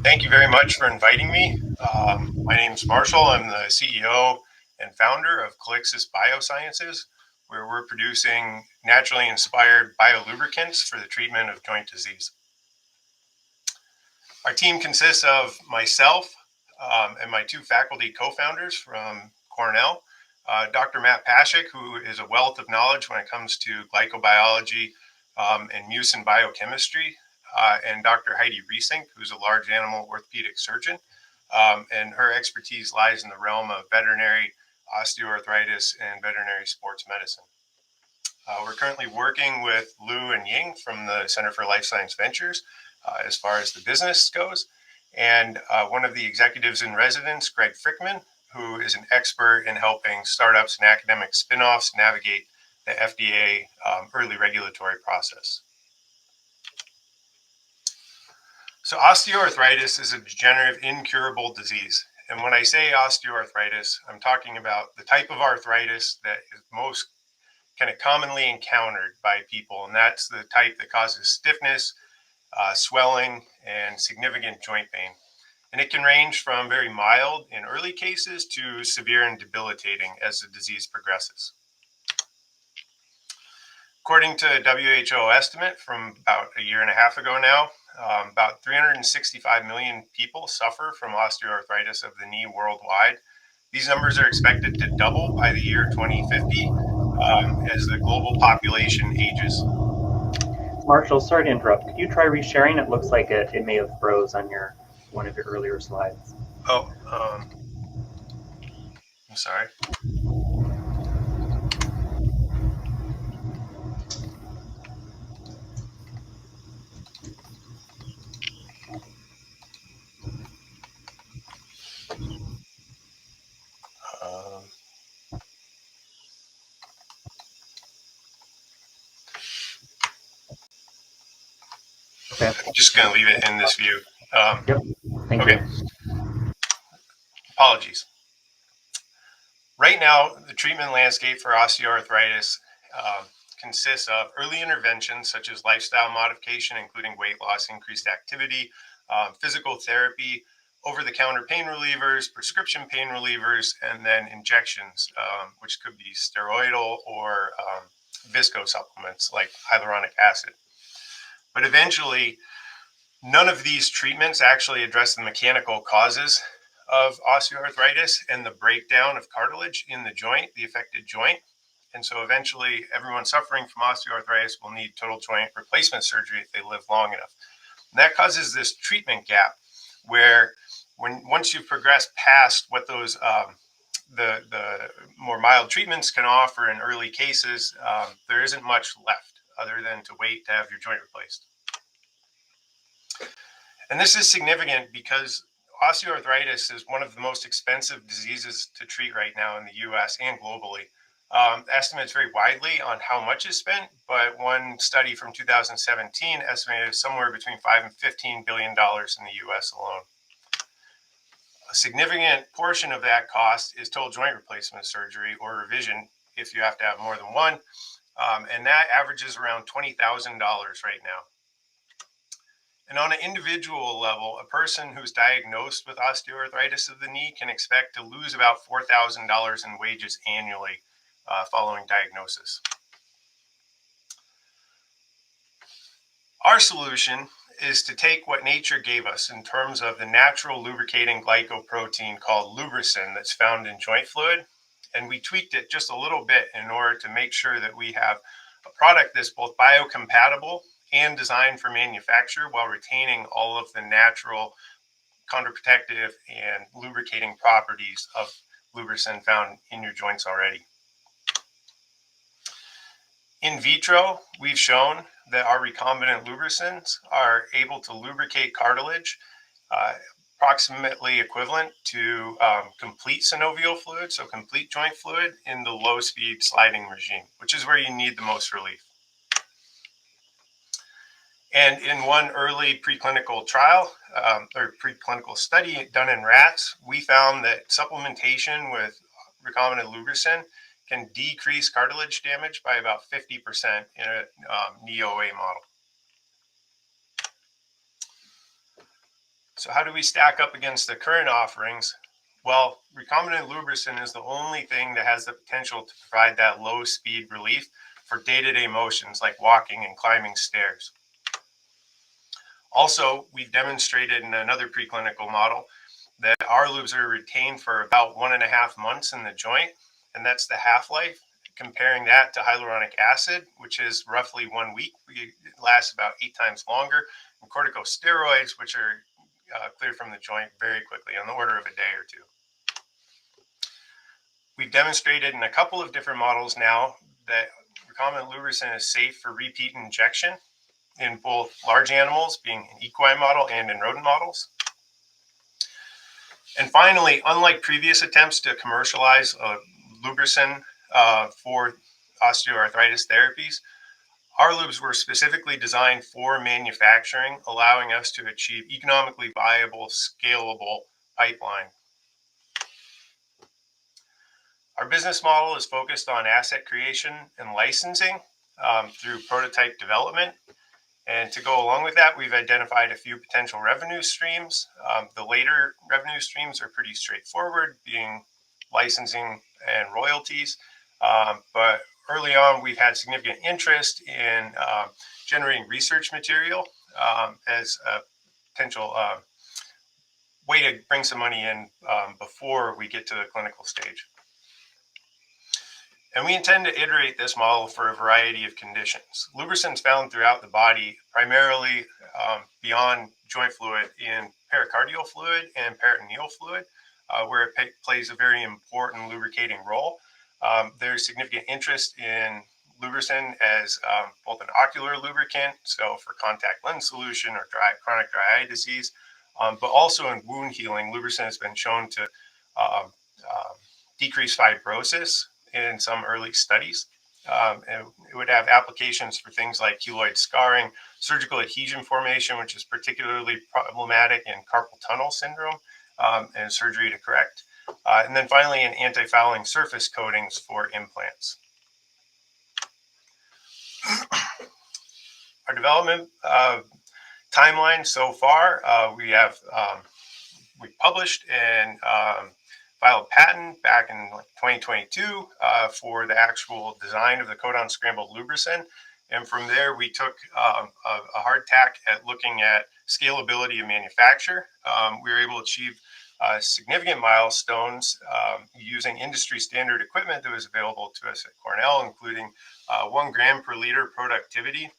Thank you very much for inviting me. My name is Marshall. I'm the CEO and founder of Calyxis Biosciences, where we're producing naturally inspired biolubricants for the treatment of joint disease. Our team consists of myself and my two faculty co-founders from Cornell, Dr. Matt Pashik, who is a wealth of knowledge when it comes to glycobiology and mucin biochemistry, and Dr. Heidi Riesink, who's a large animal orthopedic surgeon, and her expertise lies in the realm of veterinary osteoarthritis and veterinary sports medicine. We're currently working with Lou and Ying from the Center for Life Science Ventures as far as the business goes, and one of the executives in residence, Greg Frickman, who is an expert in helping startups and academic spin-offs navigate the FDA early regulatory process. So osteoarthritis is a degenerative, incurable disease. And when I say osteoarthritis, I'm talking about the type of arthritis that is most kind of commonly encountered by people. And that's the type that causes stiffness, swelling, and significant joint pain. And it can range from very mild in early cases to severe and debilitating as the disease progresses. According to WHO estimate from about a year and a half ago now, about 365 million people suffer from osteoarthritis of the knee worldwide. These numbers are expected to double by the year 2050 as the global population ages. Marshall, sorry to interrupt. Could you try resharing? It looks like it may have froze on one of your earlier slides. Oh, I'm sorry. Okay. I'm just going to leave it in this view. Yep. Thank okay. you. Apologies. Right now, the treatment landscape for osteoarthritis consists of early interventions such as lifestyle modification, including weight loss, increased activity, physical therapy, over-the-counter pain relievers, prescription pain relievers, and then injections, which could be steroidal or visco supplements like hyaluronic acid. But eventually, none of these treatments actually address the mechanical causes of osteoarthritis and the breakdown of cartilage in the joint, the affected joint. And so eventually everyone suffering from osteoarthritis will need total joint replacement surgery if they live long enough. And that causes this treatment gap where once you've progressed past what those the more mild treatments can offer in early cases, there isn't much left other than to wait to have your joint replaced. And this is significant because osteoarthritis is one of the most expensive diseases to treat right now in the US and globally. Estimates vary widely on how much is spent, but one study from 2017 estimated somewhere between $5 and $15 billion in the US alone. A significant portion of that cost is total joint replacement surgery or revision if you have to have more than one, and that averages around $20,000 right now. And on an individual level, a person who's diagnosed with osteoarthritis of the knee can expect to lose about $4,000 in wages annually following diagnosis. Our solution is to take what nature gave us in terms of the natural lubricating glycoprotein called lubricin that's found in joint fluid, and we tweaked it just a little bit in order to make sure that we have a product that's both biocompatible and designed for manufacture while retaining all of the natural chondroprotective and lubricating properties of lubricin found in your joints already. In vitro, we've shown that our recombinant lubricants are able to lubricate cartilage approximately equivalent to complete synovial fluid, so complete joint fluid in the low-speed sliding regime, which is where you need the most relief. And in one early preclinical trial or preclinical study done in rats, we found that supplementation with recombinant lubricin can decrease cartilage damage by about 50% in a knee OA model. So how do we stack up against the current offerings? Well, recombinant lubricant is the only thing that has the potential to provide that low speed relief for day-to-day motions like walking and climbing stairs. Also, we've demonstrated in another preclinical model that our lubes are retained for about 1.5 months in the joint, and that's the half-life. Comparing that to hyaluronic acid, which is roughly 1 week, it lasts about 8 times longer, and corticosteroids, which are cleared from the joint very quickly, on the order of a day or two. We've demonstrated in a couple of different models now that recombinant lubricant is safe for repeat injection in both large animals, being an equine model, and in rodent models. And finally, unlike previous attempts to commercialize lubricant for osteoarthritis therapies, our lubes were specifically designed for manufacturing, allowing us to achieve economically viable, scalable pipeline. Our business model is focused on asset creation and licensing through prototype development. And to go along with that, we've identified a few potential revenue streams. The later revenue streams are pretty straightforward, being licensing and royalties. But early on, we've had significant interest in generating research material as a potential way to bring some money in before we get to the clinical stage. And we intend to iterate this model for a variety of conditions. Lubricants found throughout the body, primarily beyond joint fluid, in pericardial fluid and peritoneal fluid, where it plays a very important lubricating role. There's significant interest in lubricant as both an ocular lubricant, so for contact lens solution or chronic dry eye disease, but also in wound healing. Lubricant has been shown to decrease fibrosis in some early studies. And it would have applications for things like keloid scarring, surgical adhesion formation, which is particularly problematic in carpal tunnel syndrome, and surgery to correct. And then finally, in anti-fouling surface coatings for implants. Our development timeline so far, we published and filed a patent back in 2022 for the actual design of the codon scrambled lubricant. And from there, we took a hard tack at looking at scalability of manufacture. We were able to achieve significant milestones using industry standard equipment that was available to us at Cornell, including 1 gram per liter productivity.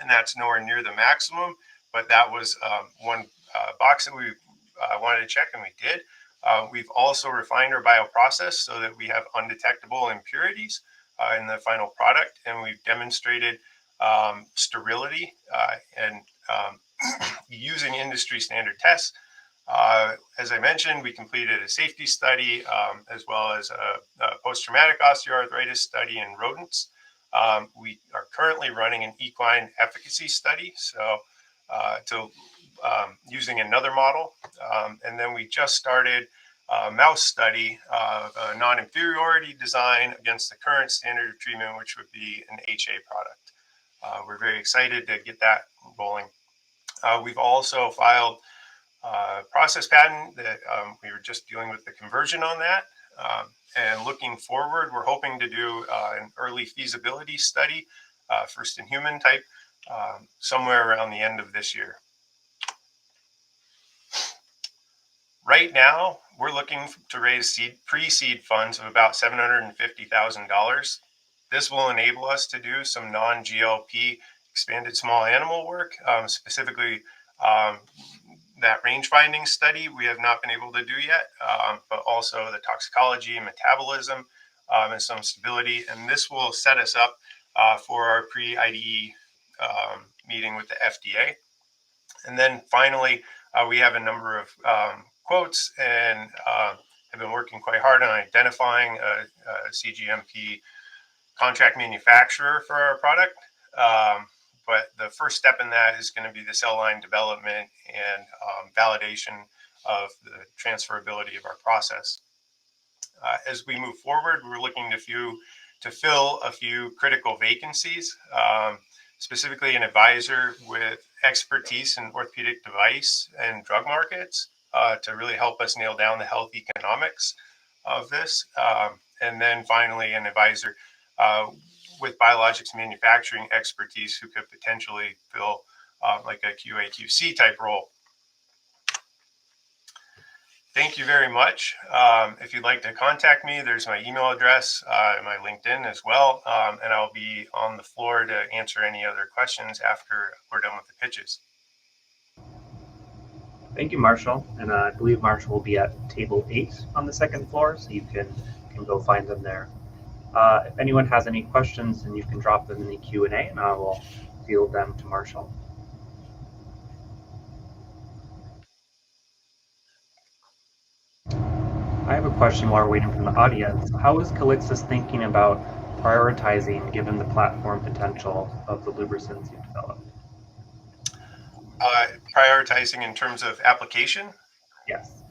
And that's nowhere near the maximum, but that was one box that we wanted to check, and we did. We've also refined our bioprocess so that we have undetectable impurities in the final product, and we've demonstrated sterility and using industry standard tests. As I mentioned, we completed a safety study as well as a post-traumatic osteoarthritis study in rodents. We are currently running an equine efficacy study, so using another model. And then we just started a mouse study of a non-inferiority design against the current standard of treatment, which would be an HA product. We're very excited to get that rolling. We've also filed a process patent that we were just dealing with the conversion on that. And looking forward, we're hoping to do an early feasibility study, first in human type, somewhere around the end of this year. Right now, we're looking to raise pre-seed funds of about $750,000. This will enable us to do some non-GLP expanded small animal work, specifically that range finding study we have not been able to do yet, but also the toxicology and metabolism and some stability. And this will set us up for our pre-IDE meeting with the FDA. And then finally, we have a number of quotes and have been working quite hard on identifying a CGMP contract manufacturer for our product. But the first step in that is going to be the cell line development and validation of the transferability of our process. As we move forward, we're looking to fill a few critical vacancies, specifically an advisor with expertise in orthopedic device and drug markets to really help us nail down the health economics of this. And then finally, an advisor with biologics manufacturing expertise who could potentially fill like a QA/QC type role. Thank you very much. If you'd like to contact me, there's my email address, my LinkedIn as well, and I'll be on the floor to answer any other questions after we're done with the pitches. Thank you, Marshall. And I believe Marshall will be at table 8 on the second floor, so you can go find them there. If anyone has any questions, then you can drop them in the Q&A, and I will field them to Marshall. I have a question while we're waiting from the audience. How is Calyxis thinking about prioritizing given the platform potential of the lubricants you've developed? Prioritizing in terms of application? Yes.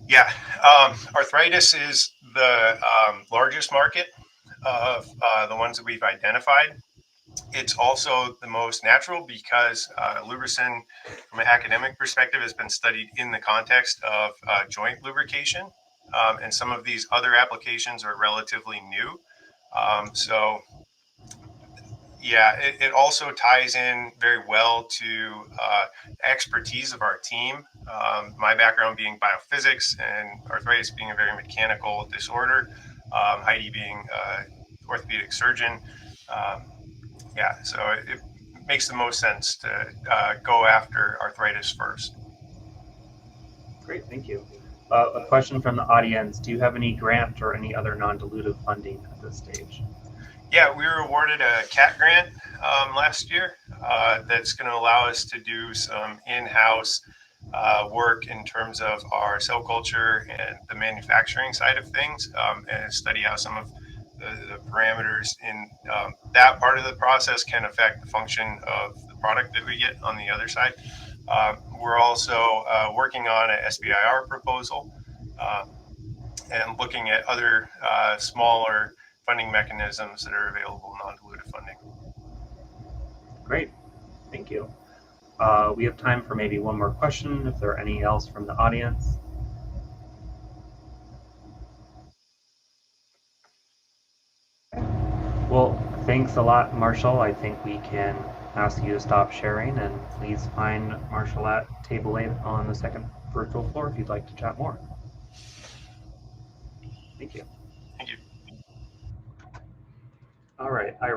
Yeah. Arthritis is the largest market of the ones that we've identified. It's also the most natural because lubricant, from an academic perspective, has been studied in the context of joint lubrication. And some of these other applications are relatively new. So yeah, it also ties in very well to expertise of our team. My background being biophysics and arthritis being a very mechanical disorder, Heidi being an orthopedic surgeon. Yeah, so it makes the most sense to go after arthritis first. Great, thank you. A question from the audience. Do you have any grant or any other non-dilutive funding at this stage? Yeah, we were awarded a CAT grant last year that's going to allow us to do some in-house work in terms of our cell culture and the manufacturing side of things, and study how some of the parameters in that part of the process can affect the function of the product that we get on the other side. We're also working on an SBIR proposal and looking at other smaller funding mechanisms that are available, non-dilutive funding. Great, thank you. We have time for maybe one more question if there are any else from the audience. Well, thanks a lot, Marshall. I think we can ask you to stop sharing, and please find Marshall at table 8 on the second virtual floor if you'd like to chat more. Thank you. Thank you. All right, Iris.